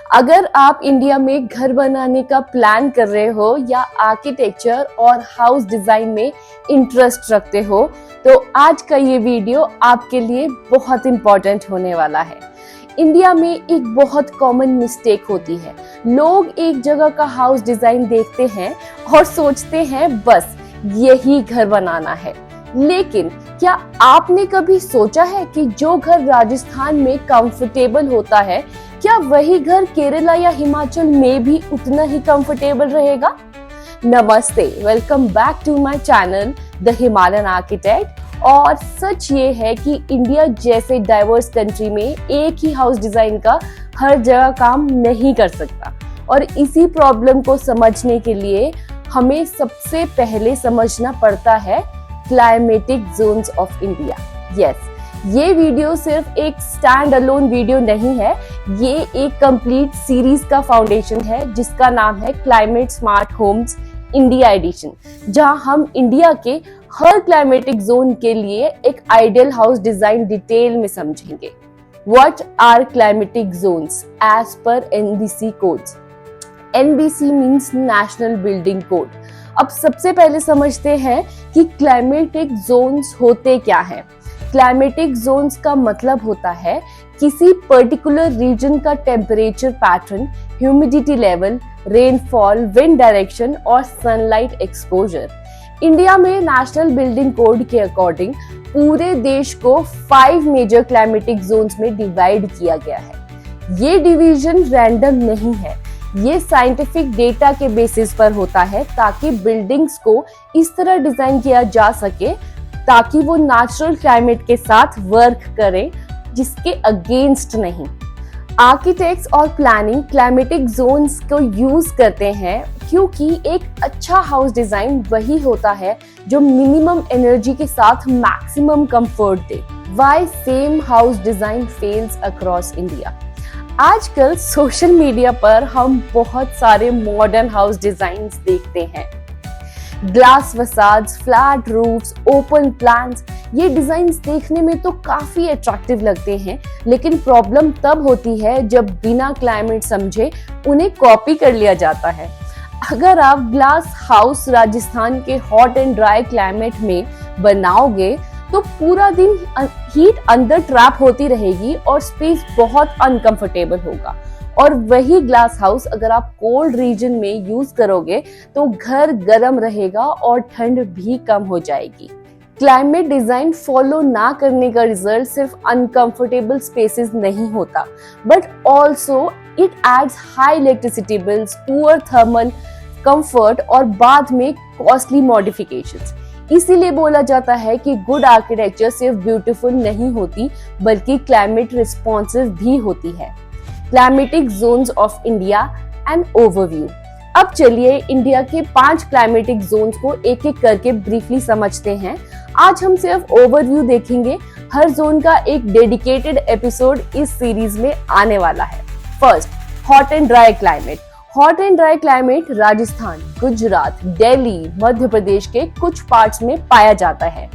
अगर आप इंडिया में घर बनाने का प्लान कर रहे हो या आर्किटेक्चर और हाउस डिजाइन में इंटरेस्ट रखते हो तो आज का ये वीडियो आपके लिए बहुत इंपॉर्टेंट होने वाला है। इंडिया में एक बहुत कॉमन मिस्टेक होती है। लोग एक जगह का हाउस डिजाइन देखते हैं और सोचते हैं बस यही घर बनाना है। लेकिन क्या आपने कभी सोचा है कि जो घर राजस्थान में कंफर्टेबल होता है, क्या वही घर केरला या हिमाचल में भी उतना ही कंफर्टेबल रहेगा? नमस्ते, welcome back to my channel the Himalayan Architect. और सच ये है कि इंडिया जैसे डाइवर्स कंट्री में एक ही हाउस डिजाइन का हर जगह काम नहीं कर सकता, और इसी प्रॉब्लम को समझने के लिए हमें सबसे पहले समझना पड़ता है climatic zones of India. Yes, ये वीडियो सिर्फ एक स्टैंड अलोन वीडियो नहीं है, ये एक कंप्लीट सीरीज का फाउंडेशन है जिसका नाम है climate smart homes India edition, जहां हम इंडिया के हर क्लाइमेटिक जोन के लिए एक आइडियल हाउस डिजाइन डिटेल में समझेंगे। What are climatic zones as per NBC codes? NBC means national building code. अब सबसे पहले समझते हैं कि क्लाइमेटिक जोन्स होते क्या हैं। क्लाइमेटिक जोन्स का मतलब होता है किसी पर्टिकुलर रीजन का temperature pattern, humidity level, rainfall, wind direction और सनलाइट एक्सपोजर। इंडिया में नेशनल बिल्डिंग कोड के अकॉर्डिंग पूरे देश को 5 मेजर क्लाइमेटिक जोन्स में डिवाइड किया गया है। ये डिवीजन रैंडम नहीं है, ये साइंटिफिक डेटा के बेसिस पर होता है ताकि बिल्डिंग्स को इस तरह डिजाइन किया जा सके ताकि वो नेचुरल क्लाइमेट के साथ वर्क करें, जिसके अगेंस्ट नहीं। आर्किटेक्ट्स और प्लानिंग क्लाइमेटिक जोन्स को यूज करते हैं क्योंकि एक अच्छा हाउस डिजाइन वही होता है जो मिनिमम एनर्जी के साथ maximum comfort they. Why same house design fails across India? आजकल सोशल मीडिया पर हम बहुत सारे मॉडर्न हाउस डिजाइन्स देखते हैं। Glass facades, flat roofs, open plans, ये डिजाइन्स देखने में तो काफी अट्रैक्टिव लगते हैं, लेकिन प्रॉब्लम तब होती है जब बिना क्लाइमेट समझे उन्हें कॉपी कर लिया जाता है। अगर आप ग्लास हाउस राजस्थान के हॉट एंड ड्राई क्लाइमेट में बनाओगे तो पूरा दिन हीट अंदर ट्रैप होती रहेगी और स्पेस बहुत अनकंफर्टेबल होगा। और वही ग्लास हाउस अगर आप कोल्ड रीजन में यूज करोगे तो घर गर्म रहेगा और ठंड भी कम हो जाएगी। क्लाइमेट डिजाइन फॉलो ना करने का रिजल्ट सिर्फ अनकंफर्टेबल स्पेसेस नहीं होता, but also it adds high electricity bills, poor thermal comfort और बाद में कॉस्टली मॉडिफिकेशंस। इसीलिए बोला जाता है कि गुड आर्किटेक्चर सिर्फ ब्यूटीफुल नहीं होती बल्कि क्लाइमेट रिस्पॉन्सिव भी होती है। Climatic zones of India and overview. अब चलिए इंडिया के 5 क्लाइमेटिक जोन्स को एक एक करके ब्रीफली समझते हैं। आज हम सिर्फ ओवरव्यू देखेंगे, हर जोन का एक डेडिकेटेड एपिसोड इस सीरीज में आने वाला है। First, hot and dry climate. Hot and dry climate Rajasthan, Gujarat, Delhi, Madhya Pradesh के कुछ पार्ट्स में पाया जाता है।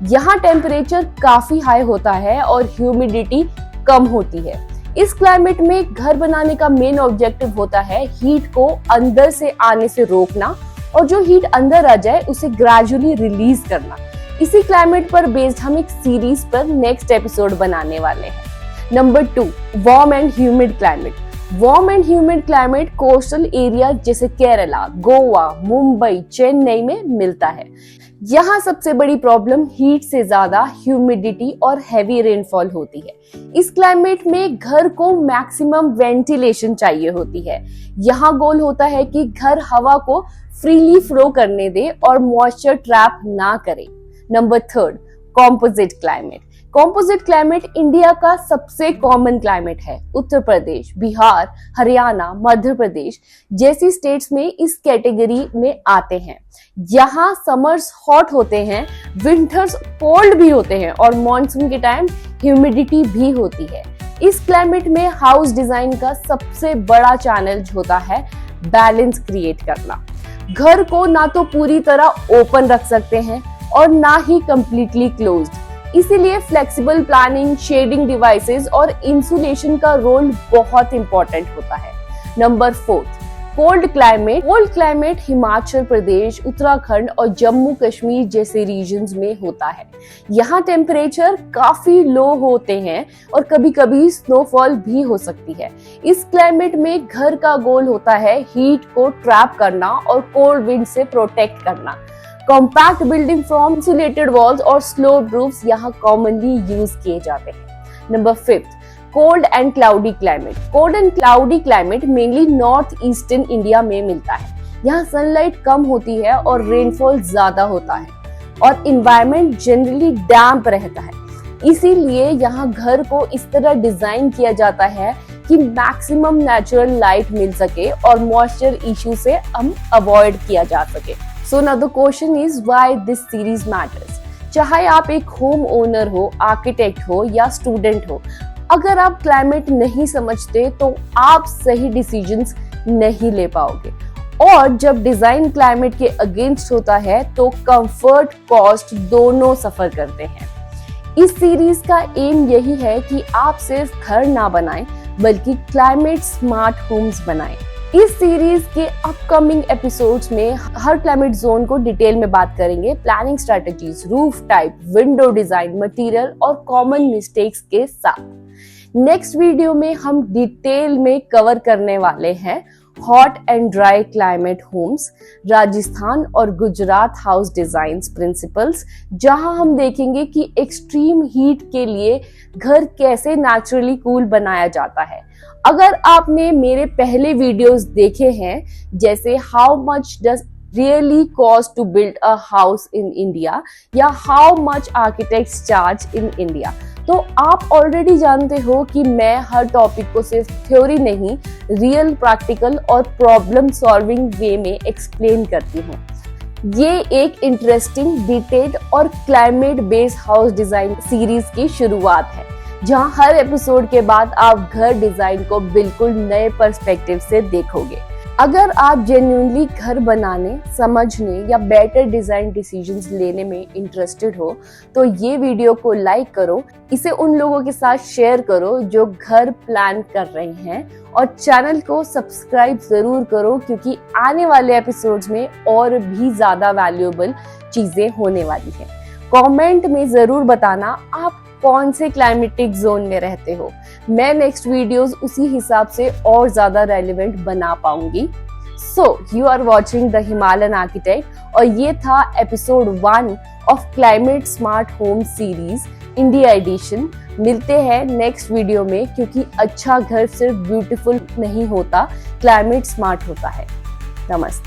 यहाँ टेम्परेचर काफी हाई होता है और ह्यूमिडिटी कम होती है। इस क्लाइमेट में घर बनाने का मेन ऑब्जेक्टिव होता है हीट को अंदर से आने से रोकना, और जो हीट अंदर आ जाए उसे ग्रेजुअली रिलीज करना। इसी क्लाइमेट पर बेस्ड हम एक सीरीज पर नेक्स्ट एपिसोड बनाने वाले हैं। Number 2, warm and humid climate. Warm and humid climate coastal area जैसे केरला, गोवा, मुंबई, चेन्नई में मिलता है। यहाँ सबसे बड़ी प्रॉब्लम हीट से ज्यादा ह्यूमिडिटी और हैवी रेनफॉल होती है। इस क्लाइमेट में घर को मैक्सिमम वेंटिलेशन चाहिए होती है। यहाँ गोल होता है कि घर हवा को फ्रीली फ्लो करने दे और मॉइस्चर ट्रैप ना करे। Number 3, composite climate. Composite climate India का सबसे कॉमन क्लाइमेट है। उत्तर प्रदेश, बिहार, हरियाणा, मध्य प्रदेश जैसी स्टेट्स में इस कैटेगरी में आते हैं। यहाँ समर्स हॉट होते हैं, विंटर्स कोल्ड भी होते हैं और मॉनसून के टाइम ह्यूमिडिटी भी होती है। इस क्लाइमेट में हाउस डिजाइन का सबसे बड़ा चैलेंज होता है बैलेंस क्रिएट करना। घर को ना तो पूरी तरह ओपन रख सकते हैं और ना ही कंप्लीटली क्लोज्ड। इसीलिए फ्लेक्सिबल प्लानिंग, शेडिंग डिवाइसेस और इंसुलेशन का रोल बहुत इंपॉर्टेंट होता है। Number 4, cold climate. Cold climate Himachal Pradesh, Uttarakhand और जम्मू कश्मीर जैसे रीजन्स में होता है। यहाँ टेम्परेचर काफी लो होते हैं और कभी कभी स्नोफॉल भी हो सकती है। इस क्लाइमेट में घर का गोल होता है हीट को ट्रैप करना और कोल्ड विंड से प्रोटेक्ट करना। Compact building from insulated walls और स्लोप्ड रूफ्स यहाँ कॉमनली यूज किए जाते हैं। Number 5, cold and cloudy climate. Cold and cloudy climate mainly north eastern India में मिलता है। यहाँ सनलाइट कम होती है और रेनफॉल ज्यादा होता है और इन्वायरमेंट जनरली डैम्प रहता है। इसीलिए यहाँ घर को इस तरह डिजाइन किया जाता है कि मैक्सिमम नेचुरल लाइट मिल सके और मॉइस्चर इश्यू से हम अवॉइड किया जा सके। So now the question is why this series matters. चाहे आप एक होम ओनर हो, आर्किटेक्ट हो या स्टूडेंट हो, अगर आप क्लाइमेट नहीं समझते तो आप सही डिसीजंस नहीं ले पाओगे। और जब डिजाइन क्लाइमेट के अगेंस्ट होता है तो कंफर्ट, कॉस्ट दोनों सफर करते हैं। इस सीरीज का एम यही है कि आप सिर्फ घर ना बनाएं बल्कि क्लाइमेट स्मार्ट होम्स बनाएं। इस सीरीज के अपकमिंग एपिसोड्स में हर क्लाइमेट जोन को डिटेल में बात करेंगे, planning strategies, roof type, window design, material और कॉमन मिस्टेक्स के साथ। नेक्स्ट वीडियो में हम डिटेल में कवर करने वाले हैं hot and dry climate homes, Rajasthan और गुजरात हाउस डिजाइन प्रिंसिपल्स, जहां हम देखेंगे कि एक्सट्रीम हीट के लिए घर कैसे नेचुरली कूल बनाया जाता है। अगर आपने मेरे पहले वीडियोस देखे हैं, जैसे how much does really cost to build a house in India या how much architects charge in India, तो आप ऑलरेडी जानते हो कि मैं हर टॉपिक को सिर्फ थ्योरी नहीं, रियल, प्रैक्टिकल और प्रॉब्लम सॉल्विंग वे में एक्सप्लेन करती हूँ। ये एक इंटरेस्टिंग, डिटेल्ड और climate based house design series की शुरुआत है, जहां हर एपिसोड के बाद आप घर डिजाइन को बिल्कुल नए पर्सपेक्टिव से देखोगे। अगर आप जेन्युइनली घर बनाने, समझने या बेटर डिजाइन डिसीजंस लेने में इंटरेस्टेड हो तो ये वीडियो को लाइक करो, इसे उन लोगों के साथ शेयर करो जो घर प्लान कर रहे हैं और चैनल को सब्सक्राइब जरूर करो, क्योंकि आने वाले एपिसोड्स में और भी ज्यादा वैल्यूएबल चीजें होने वाली हैं। कमेंट में जरूर बताना आप कौन से क्लाइमेटिक जोन में रहते हो। मैं नेक्स्ट वीडियोस उसी हिसाब से और ज्यादा रेलेवेंट बना पाऊंगी। So you are watching the Himalayan Architect और ये था episode 1 of climate smart home series India edition. मिलते हैं नेक्स्ट वीडियो में, क्योंकि अच्छा घर सिर्फ ब्यूटीफुल नहीं होता, क्लाइमेट स्मार्ट होता है। नमस्ते।